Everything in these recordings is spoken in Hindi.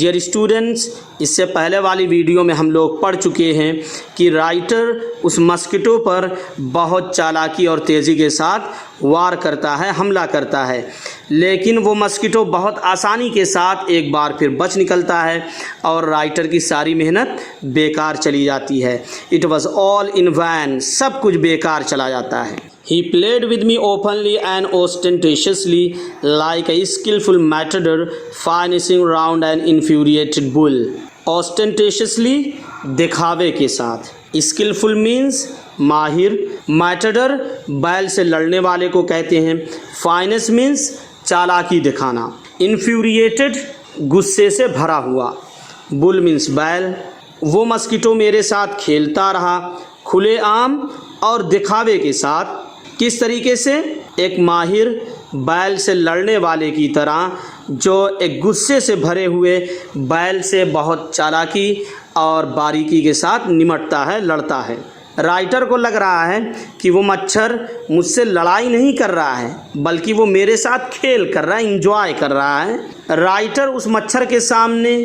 डियर स्टूडेंट्स, इससे पहले वाली वीडियो में हम लोग पढ़ चुके हैं कि राइटर उस मस्किटो पर बहुत चालाकी और तेज़ी के साथ वार करता है, हमला करता है, लेकिन वो मस्किटो बहुत आसानी के साथ एक बार फिर बच निकलता है और राइटर की सारी मेहनत बेकार चली जाती है। It was all in vain, सब कुछ बेकार चला जाता है। He played with me openly and ostentatiously like a skillful matador finishing round an infuriated bull. Ostentatiously दिखावे के साथ, skillful means माहिर, matador बैल से लड़ने वाले को कहते हैं, finesse means चालाकी दिखाना, infuriated गुस्से से भरा हुआ, bull means बैल। वो मस्किटो मेरे साथ खेलता रहा खुले आम और दिखावे के साथ। किस तरीके से? एक माहिर बैल से लड़ने वाले की तरह, जो एक गुस्से से भरे हुए बैल से बहुत चालाकी और बारीकी के साथ निमटता है, लड़ता है। राइटर को लग रहा है कि वो मच्छर मुझसे लड़ाई नहीं कर रहा है, बल्कि वो मेरे साथ खेल कर रहा है, इंजॉय कर रहा है। राइटर उस मच्छर के सामने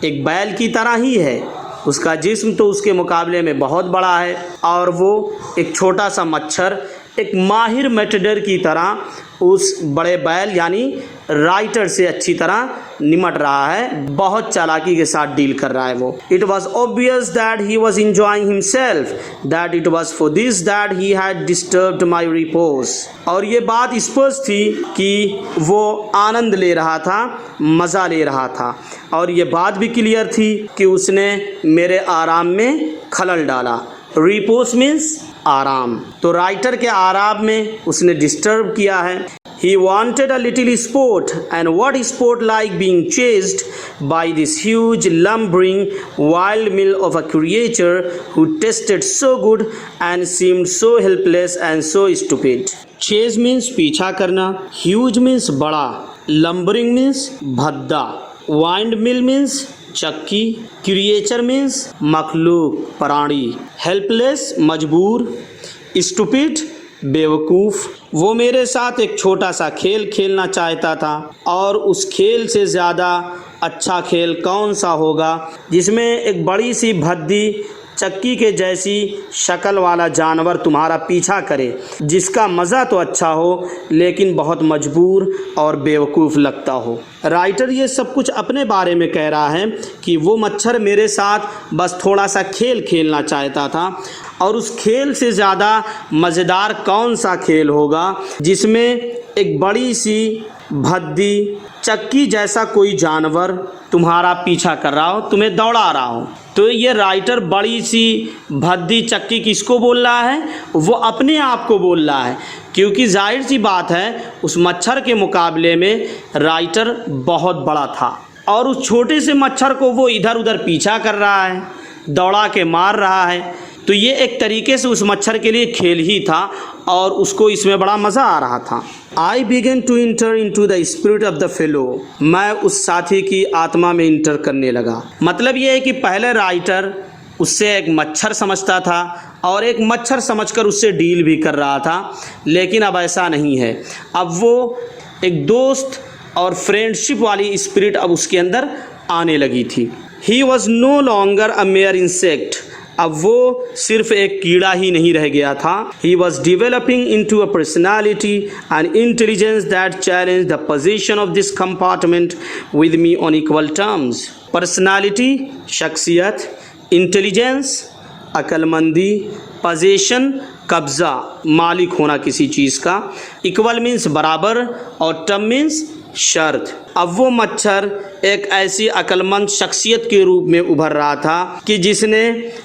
एक बैल की तरह ही है। उसका जिस्म तो उसके मुकाबले में बहुत बड़ा है और वो एक छोटा सा मच्छर एक माहिर मेटडर की तरह उस बड़े बैल यानी राइटर से अच्छी तरह निमट रहा है, बहुत चालाकी के साथ डील कर रहा है वो। It was obvious that he was enjoying himself, that it was for this that he had disturbed my repose. और ये बात स्पष्ट थी कि वो आनंद ले रहा था, मज़ा ले रहा था, और ये बात भी क्लियर थी कि उसने मेरे आराम में खलल डाला। रिपोज मीन्स आराम, तो राइटर के आराम में उसने डिस्टर्ब किया है। He wanted a little sport, and what sport like being chased by this huge lumbering wild mill of a creature who tasted so good and seemed so helpless and so stupid. Chase means पीछा करना, huge means बड़ा, lumbering means भद्दा, wind mill means चक्की, क्रिएचर मीन्स मखलूक, प्राणी, हेल्पलेस मजबूर, स्टूपिड बेवकूफ़। वो मेरे साथ एक छोटा सा खेल खेलना चाहता था, और उस खेल से ज़्यादा अच्छा खेल कौन सा होगा जिसमें एक बड़ी सी भद्दी चक्की के जैसी शक्ल वाला जानवर तुम्हारा पीछा करे, जिसका मज़ा तो अच्छा हो लेकिन बहुत मजबूर और बेवकूफ़ लगता हो। राइटर ये सब कुछ अपने बारे में कह रहा है कि वो मच्छर मेरे साथ बस थोड़ा सा खेल खेलना चाहता था, और उस खेल से ज़्यादा मज़ेदार कौन सा खेल होगा जिसमें एक बड़ी सी भद्दी चक्की जैसा कोई जानवर तुम्हारा पीछा कर रहा हो, तुम्हें दौड़ा रहा हो। तो ये राइटर बड़ी सी भद्दी चक्की किसको बोल रहा है? वो अपने आप को बोल रहा है, क्योंकि जाहिर सी बात है उस मच्छर के मुकाबले में राइटर बहुत बड़ा था, और उस छोटे से मच्छर को वो इधर उधर पीछा कर रहा है, दौड़ा के मार रहा है। तो ये एक तरीके से उस मच्छर के लिए खेल ही था, और उसको इसमें बड़ा मज़ा आ रहा था। I began to enter into the spirit of the fellow. मैं उस साथी की आत्मा में इंटर करने लगा। मतलब ये है कि पहले राइटर उससे एक मच्छर समझता था और एक मच्छर समझकर उससे डील भी कर रहा था, लेकिन अब ऐसा नहीं है। अब वो एक दोस्त और फ्रेंडशिप वाली स्पिरिट अब उसके अंदर आने लगी थी। He was no longer a mere insect. अब वो सिर्फ एक कीड़ा ही नहीं रह गया था। He was developing into a personality and intelligence that challenged the position of this compartment with me on equal terms. Personality शख्सियत, intelligence अक्लमंदी, possession कब्ज़ा, मालिक होना किसी चीज़ का, equal means बराबर, और term means शर्त। अब वो मच्छर एक ऐसी अक्लमंद शख्सियत के रूप में उभर रहा था कि जिसने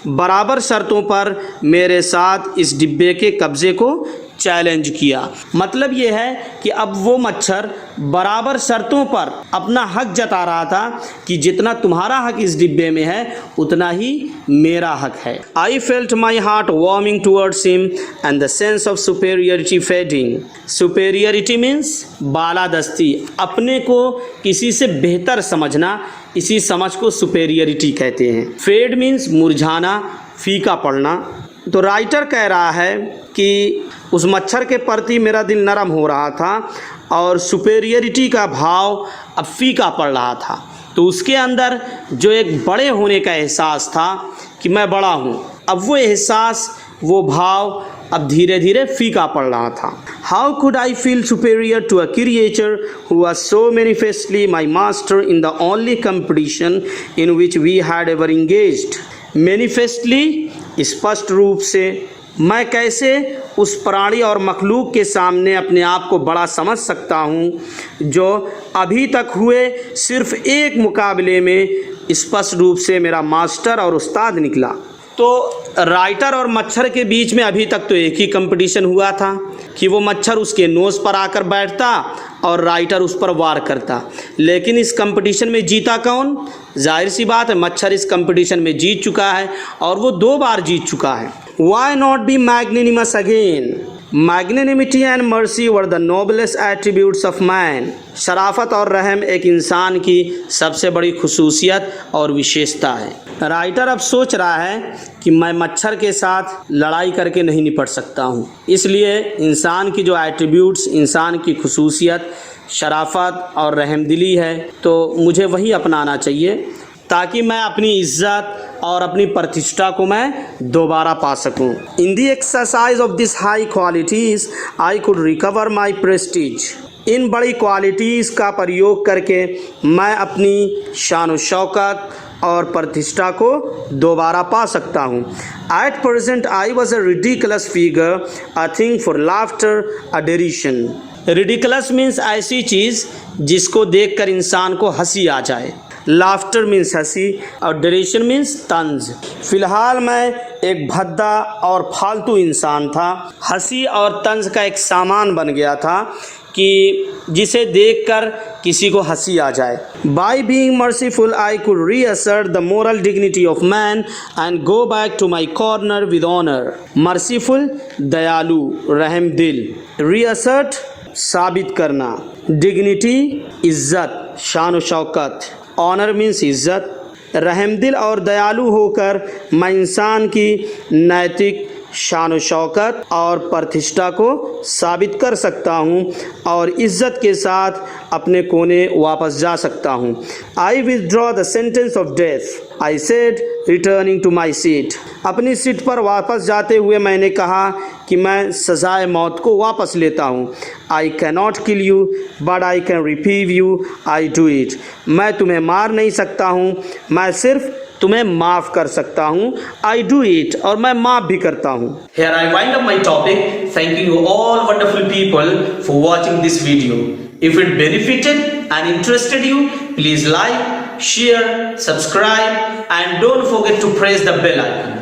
बराबर शर्तों पर मेरे साथ इस डिब्बे के कब्ज़े को चैलेंज किया। मतलब ये है कि अब वो मच्छर बराबर शर्तों पर अपना हक जता रहा था कि जितना तुम्हारा हक इस डिब्बे में है उतना ही मेरा हक है। I felt my heart warming towards him and the sense of superiority fading. Superiority means बालादस्ती, अपने को किसी से बेहतर समझना, इसी समझ को सुपेरियरिटी कहते हैं। फेड मीन्स मुरझाना, फीका पड़ना। तो राइटर कह रहा है कि उस मच्छर के प्रति मेरा दिल नरम हो रहा था और सुपेरियरिटी का भाव अब फीका पड़ रहा था। तो तो उसके अंदर जो एक बड़े होने का एहसास था कि मैं बड़ा हूँ, अब वो एहसास, वो भाव अब धीरे धीरे फीका पड़ रहा था। How could I feel superior to a creature who was so manifestly my master in the only competition in which we had ever engaged. Manifestly, स्पष्ट रूप से, मैं कैसे उस प्राणी और मखलूक के सामने अपने आप को बड़ा समझ सकता हूँ जो अभी तक हुए सिर्फ एक मुकाबले में स्पष्ट रूप से मेरा मास्टर और उस्ताद निकला। तो राइटर और मच्छर के बीच में अभी तक तो एक ही कंपटीशन हुआ था कि वो मच्छर उसके नोज़ पर आकर बैठता और राइटर उस पर वार करता, लेकिन इस कंपटीशन में जीता कौन? जाहिर सी बात है, मच्छर इस कंपटीशन में जीत चुका है और वो 2 बार जीत चुका है। Why not be magnanimous again? Magnanimity and mercy were the noblest attributes of man. शराफत और रहम एक इंसान की सबसे बड़ी खुसूसियत और विशेषता है। राइटर अब सोच रहा है कि मैं मच्छर के साथ लड़ाई करके नहीं निपट सकता हूँ, इसलिए इंसान की जो एट्रीब्यूट्स, इंसान की खुसूसियत, शराफत और रहमदिली है, तो मुझे वही अपनाना चाहिए ताकि मैं अपनी इज्जत और अपनी प्रतिष्ठा को मैं दोबारा पा सकूं। In the exercise of this high qualities I could recover my prestige. इन बड़ी क्वालिटीज़ का प्रयोग करके मैं अपनी शान व शौकत और प्रतिष्ठा को दोबारा पा सकता हूँ। At present I was a ridiculous figure, a thing for laughter, a derision. Ridiculous means ऐसी चीज़ जिसको देखकर इंसान को हंसी आ जाए। लाफ्टर मीन्स हंसी और डरेशन मीन्स तंज। फ़िलहाल मैं एक भद्दा और फालतू इंसान था, हंसी और तंज का एक सामान बन गया था कि जिसे देखकर किसी को हंसी आ जाए। By being merciful I could reassert the moral dignity of man and go back to my corner with honour. Merciful, दयालु, रहम दिल। रीअसर्ट, साबित करना। डिग्निटी, इज्जत, शान व शौकत। ऑनर मीन्स इज्जत। रहमदिल और दयालु होकर मैं इंसान की नैतिक शान व शौकत और प्रतिष्ठा को साबित कर सकता हूँ और इज्जत के साथ अपने कोने वापस जा सकता हूँ। I withdraw the sentence of death, I said returning to my seat. अपनी सीट पर वापस जाते हुए मैंने कहा कि मैं सजाए मौत को वापस लेता हूँ। I can not kill you but I can reprieve you, I do it. मैं तुम्हें मार नहीं सकता हूँ, मैं सिर्फ तुम्हें माफ़ कर सकता हूँ। आई डू इट, और मैं माफ़ भी करता हूँ। Here I wind up my topic, thanking you all wonderful people for watching this video. If it benefited and interested you, please like, share, subscribe and don't forget to press the bell icon.